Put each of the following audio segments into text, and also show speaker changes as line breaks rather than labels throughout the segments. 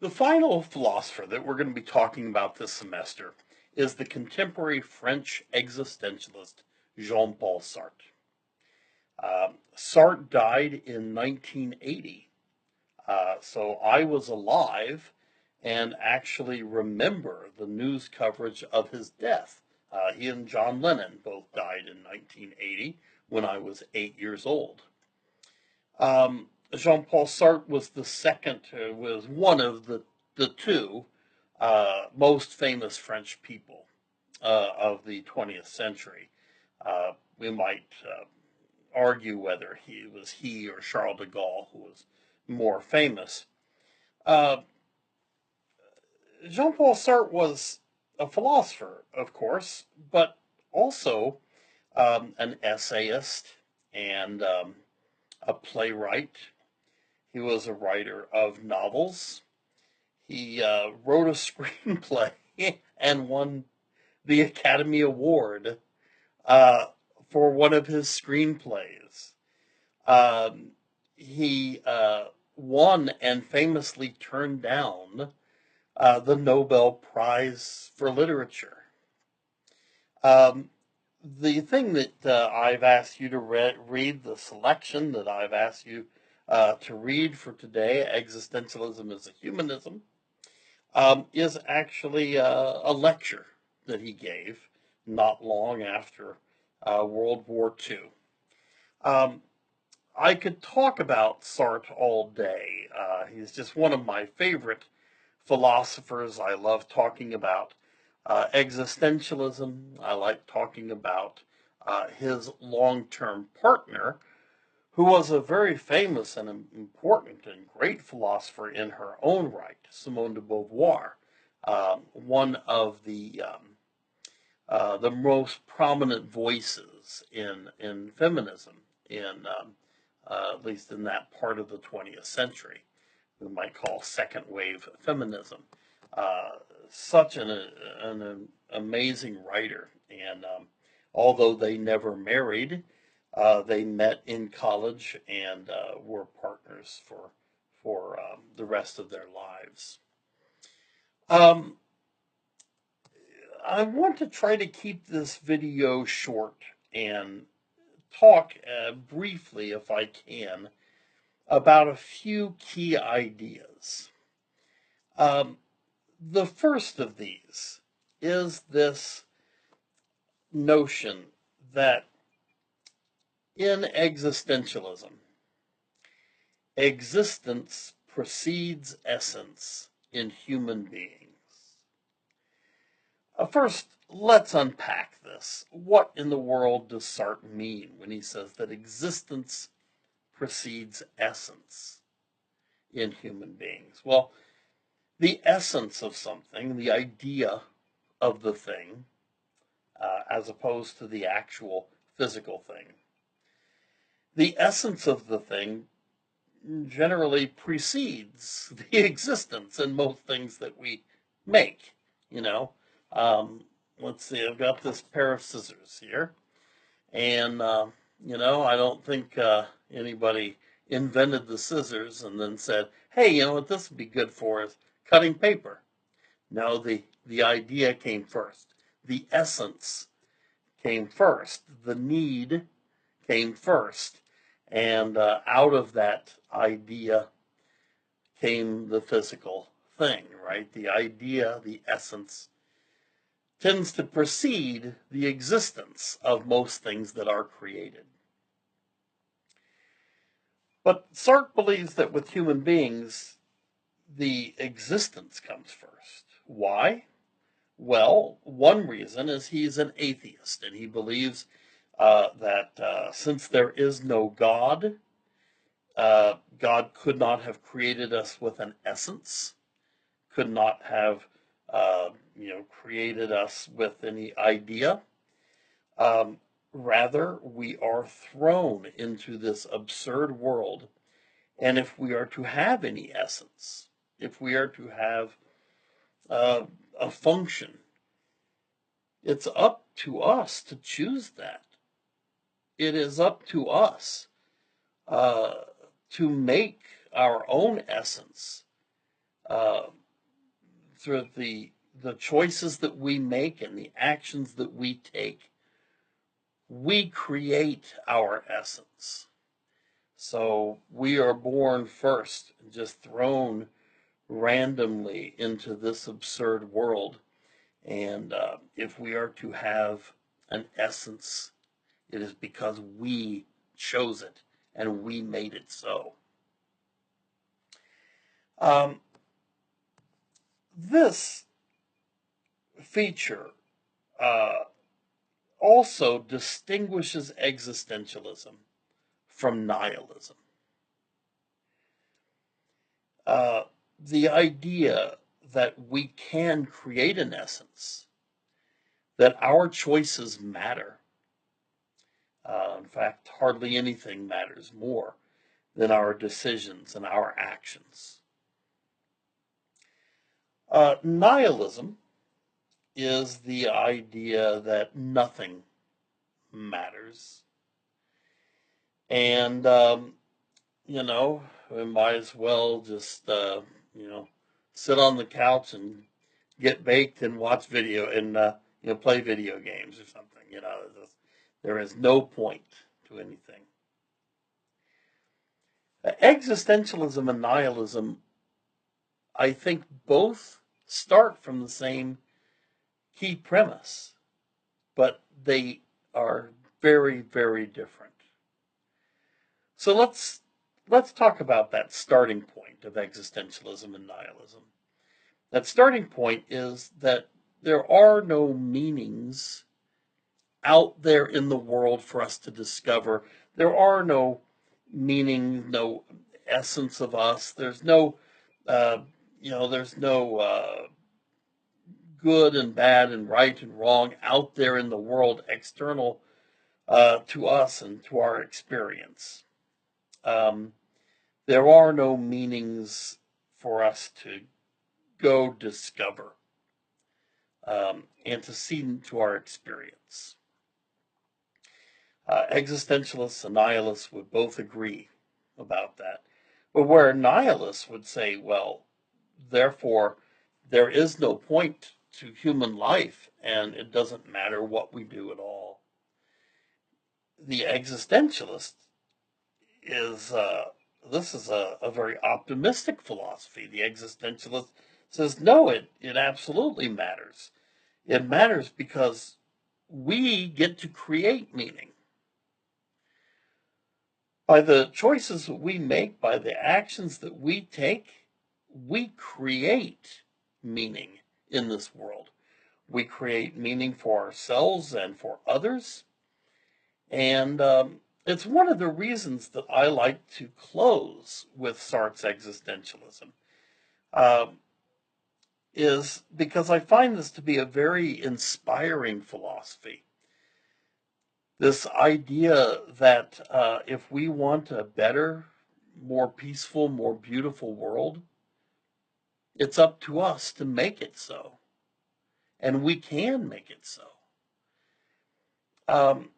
The final philosopher that we're going to be talking about this semester is the contemporary French existentialist Jean-Paul Sartre. Sartre died in 1980, so I was alive and actually remember the news coverage of his death. He and John Lennon both died in 1980 when I was 8 years old. Jean-Paul Sartre was was one of the two most famous French people of the 20th century. We might argue whether he or Charles de Gaulle who was more famous. Uh, Jean-Paul Sartre was a philosopher, of course, but also an essayist and a playwright. He was a writer of novels. He wrote a screenplay and won the Academy Award uh, for one of his screenplays. He won and famously turned down the Nobel Prize for Literature. Um, the thing that I've asked you to read, the selection that I've asked you to read for today, Existentialism is a Humanism, is actually a lecture that he gave not long after World War II. Um, I could talk about Sartre all day. He's just one of my favorite philosophers. I love talking about existentialism. I like talking about his long term partner, who was a very famous and important and great philosopher in her own right, Simone de Beauvoir, one of the most prominent voices in feminism, at least in that part of the 20th century, we might call second wave feminism. Uh, Such an amazing writer, and although they never married, they met in college and were partners for the rest of their lives. Um, I want to try to keep this video short and talk briefly, if I can, about a few key ideas. Um, the first of these is this notion that in existentialism, existence precedes essence in human beings. First, let's unpack this. What in the world does Sartre mean when he says that existence precedes essence in human beings? Well, the essence of something, the idea of the thing, as opposed to the actual physical thing. The essence of the thing generally precedes the existence in most things that we make. You know, um, let's see, I've got this pair of scissors here, and I don't think anybody invented the scissors and then said, "Hey, you know what this would be good for is cutting paper." No, the idea came first. The essence came first. The need came first. And out of that idea came the physical thing, right? The idea, the essence, tends to precede the existence of most things that are created. But Sartre believes that with human beings, the existence comes first. Why? Well, one reason is he's an atheist, and he believes that since there is no God, God could not have created us with an essence, could not have, created us with any idea. Um, Rather, we are thrown into this absurd world, and if we are to have any essence, if we are to have a function, it's up to us to choose that. It is up to us uh, to make our own essence through the choices that we make and the actions that we take, we create our essence. So we are born first and just thrown randomly into this absurd world. And if we are to have an essence, it is because we chose it and we made it so. Um, this feature uh, also distinguishes existentialism from nihilism. Uh, the idea that we can create an essence, that our choices matter. In fact, hardly anything matters more than our decisions and our actions. Nihilism is the idea that nothing matters. And, we might as well just, sit on the couch and get baked and watch video and, play video games or something. There is no point to anything. Existentialism and nihilism, I think, both start from the same key premise, but they are very, very different. So let's talk about that starting point of existentialism and nihilism. That starting point is that there are no meanings out there in the world for us to discover. There are no meaning, no essence of us. Uh, there's no good and bad and right and wrong out there in the world external to us and to our experience. Um, there are no meanings for us to go discover and to see into our experience. Existentialists and nihilists would both agree about that. But where nihilists would say, well, therefore, there is no point to human life and it doesn't matter what we do at all. The existentialist is, this is a very optimistic philosophy. The existentialist says, no, it absolutely matters. It matters because we get to create meaning. By the choices that we make, by the actions that we take, we create meaning in this world. We create meaning for ourselves and for others. And it's one of the reasons that I like to close with Sartre's existentialism, is because I find this to be a very inspiring philosophy. This idea that if we want a better, more peaceful, more beautiful world, it's up to us to make it so. And we can make it so. Um,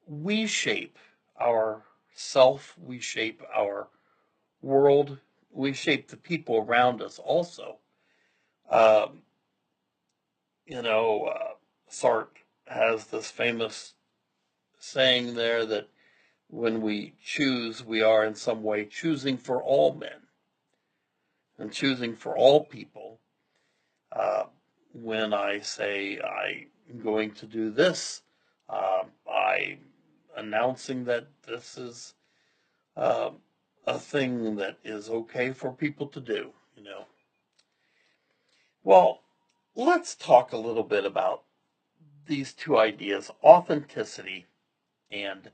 we shape our self, we shape our world, we shape the people around us also. Um, Sartre has this famous saying there that when we choose, we are in some way choosing for all men and choosing for all people. Uh, when I say I'm going to do this, I'm announcing that this is um, a thing that is okay for people to do. Well, let's talk a little bit about these two ideas, authenticity and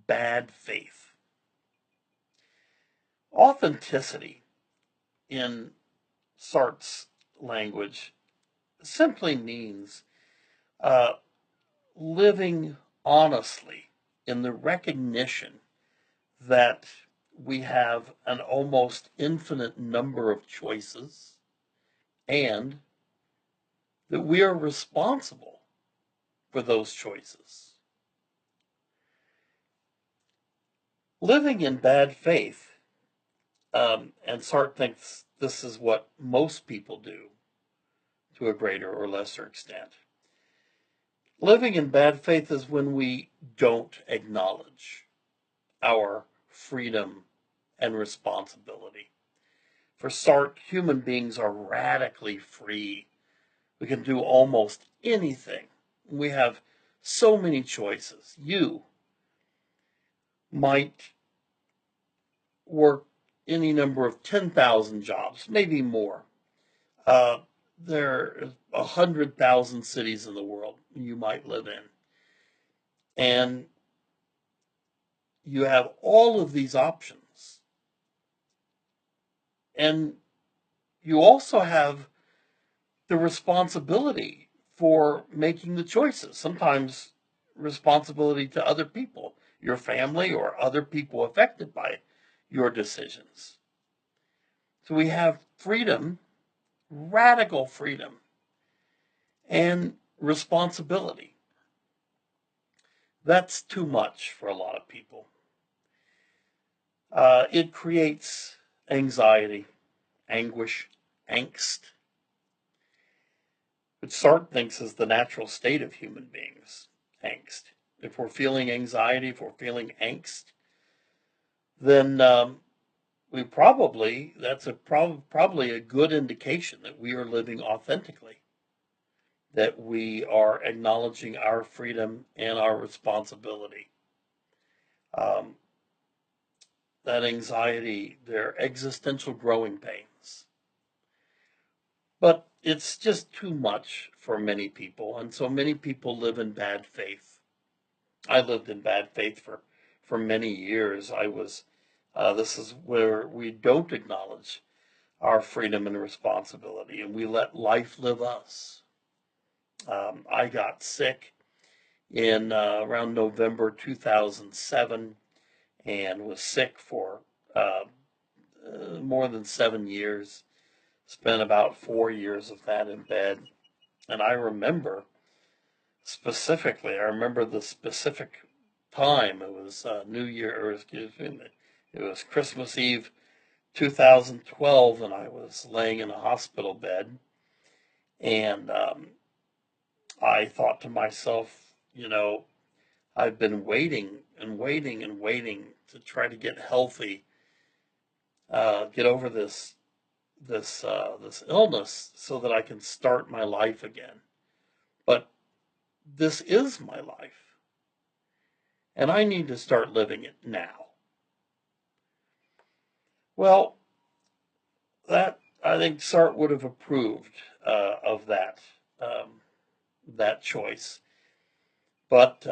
bad faith. Authenticity, in Sartre's language, simply means uh, living honestly in the recognition that we have an almost infinite number of choices and that we are responsible for those choices. Living in bad faith, and Sartre thinks this is what most people do, to a greater or lesser extent. Living in bad faith is when we don't acknowledge our freedom and responsibility. For Sartre, human beings are radically free. We can do almost anything. We have so many choices. You might work any number of 10,000 jobs, maybe more. There are 100,000 cities in the world you might live in. And you have all of these options. And you also have the responsibility for making the choices. Sometimes responsibility to other people, your family, or other people affected by your decisions. So we have freedom, radical freedom, and responsibility. That's too much for a lot of people. It creates anxiety, anguish, angst, which Sartre thinks is the natural state of human beings. Angst. If we're feeling anxiety, if we're feeling angst, then that's probably a good indication that we are living authentically, that we are acknowledging our freedom and our responsibility. Um, that anxiety, they're existential growing pains. But it's just too much for many people, and so many people live in bad faith. I lived in bad faith for many years. This is where we don't acknowledge our freedom and responsibility, and we let life live us. I got sick in around November 2007 and was sick for more than 7 years. Spent about 4 years of that in bed. And I remember the specific time. It was New Year, or excuse me, it was Christmas Eve 2012, and I was laying in a hospital bed. And I thought to myself, I've been waiting and waiting and waiting to try to get healthy, get over this illness so that I can start my life again. But this is my life, and I need to start living it now. Well, that I think Sartre would have approved of that choice, but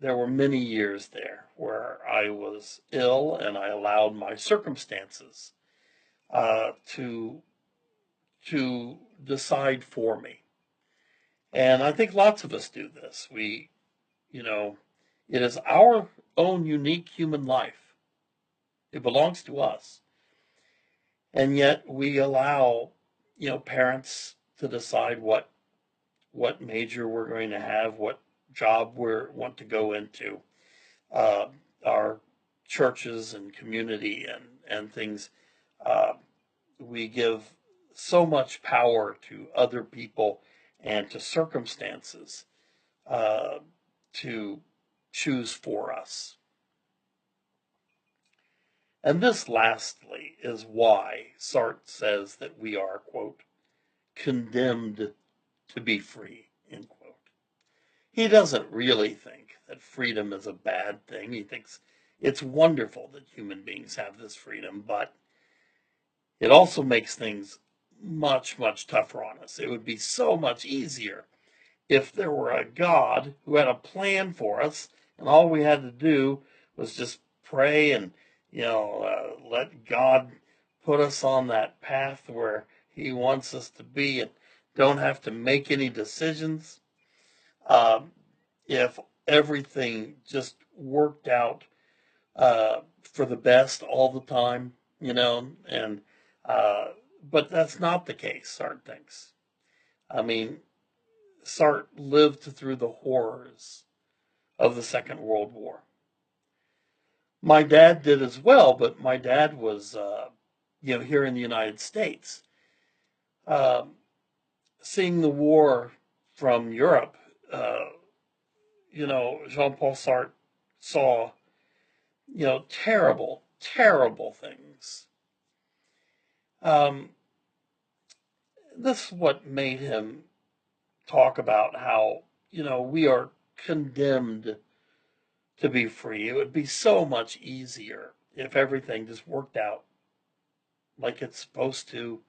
there were many years there where I was ill, and I allowed my circumstances to decide for me. And I think lots of us do this. It is our own unique human life. It belongs to us. And yet we allow, parents to decide what major we're going to have, what job we want to go into. Our churches and community and things, we give so much power to other people and to circumstances to choose for us. And this, lastly, is why Sartre says that we are, quote, condemned to be free, end quote. He doesn't really think that freedom is a bad thing. He thinks it's wonderful that human beings have this freedom, but it also makes things much, much tougher on us. It would be so much easier if there were a God who had a plan for us, and all we had to do was just pray and let God put us on that path where He wants us to be, and don't have to make any decisions. If everything just worked out for the best all the time, and but that's not the case, Sartre thinks. I mean, Sartre lived through the horrors of the Second World War. My dad did as well, but my dad was, here in the United States. Um, seeing the war from Europe, uh, Jean-Paul Sartre saw, terrible, terrible things. Um, this is what made him talk about how, we are condemned to be free. It would be so much easier if everything just worked out like it's supposed to,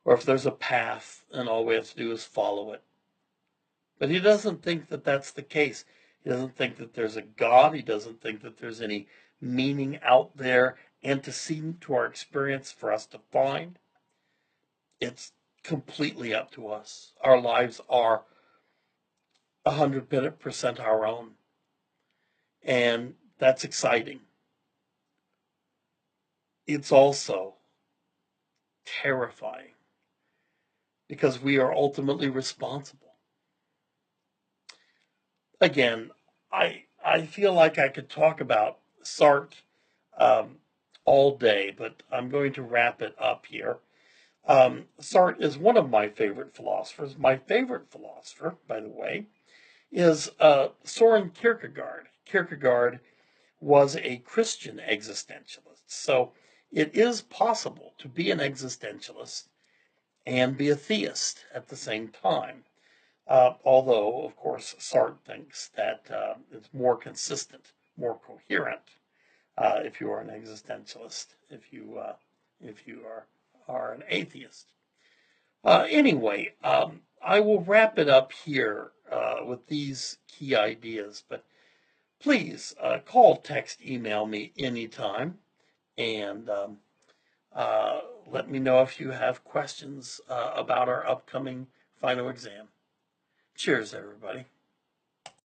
or if there's a path and all we have to do is follow it. But he doesn't think that that's the case. He doesn't think that there's a God. He doesn't think that there's any meaning out there antecedent to our experience for us to find. It's completely up to us. Our lives are 100% our own. And that's exciting. It's also terrifying because we are ultimately responsible. Again, I feel like I could talk about Sartre um, all day, but I'm going to wrap it up here. Sartre is one of my favorite philosophers. My favorite philosopher, by the way, is Soren Kierkegaard. Kierkegaard was a Christian existentialist. So it is possible to be an existentialist and be a theist at the same time. Although, of course, Sartre thinks that it's more consistent, more coherent if you are an existentialist, if you are an atheist. Anyway, I will wrap it up here with these key ideas. But please call, text, email me anytime, and let me know if you have questions about our upcoming final exam. Cheers, everybody.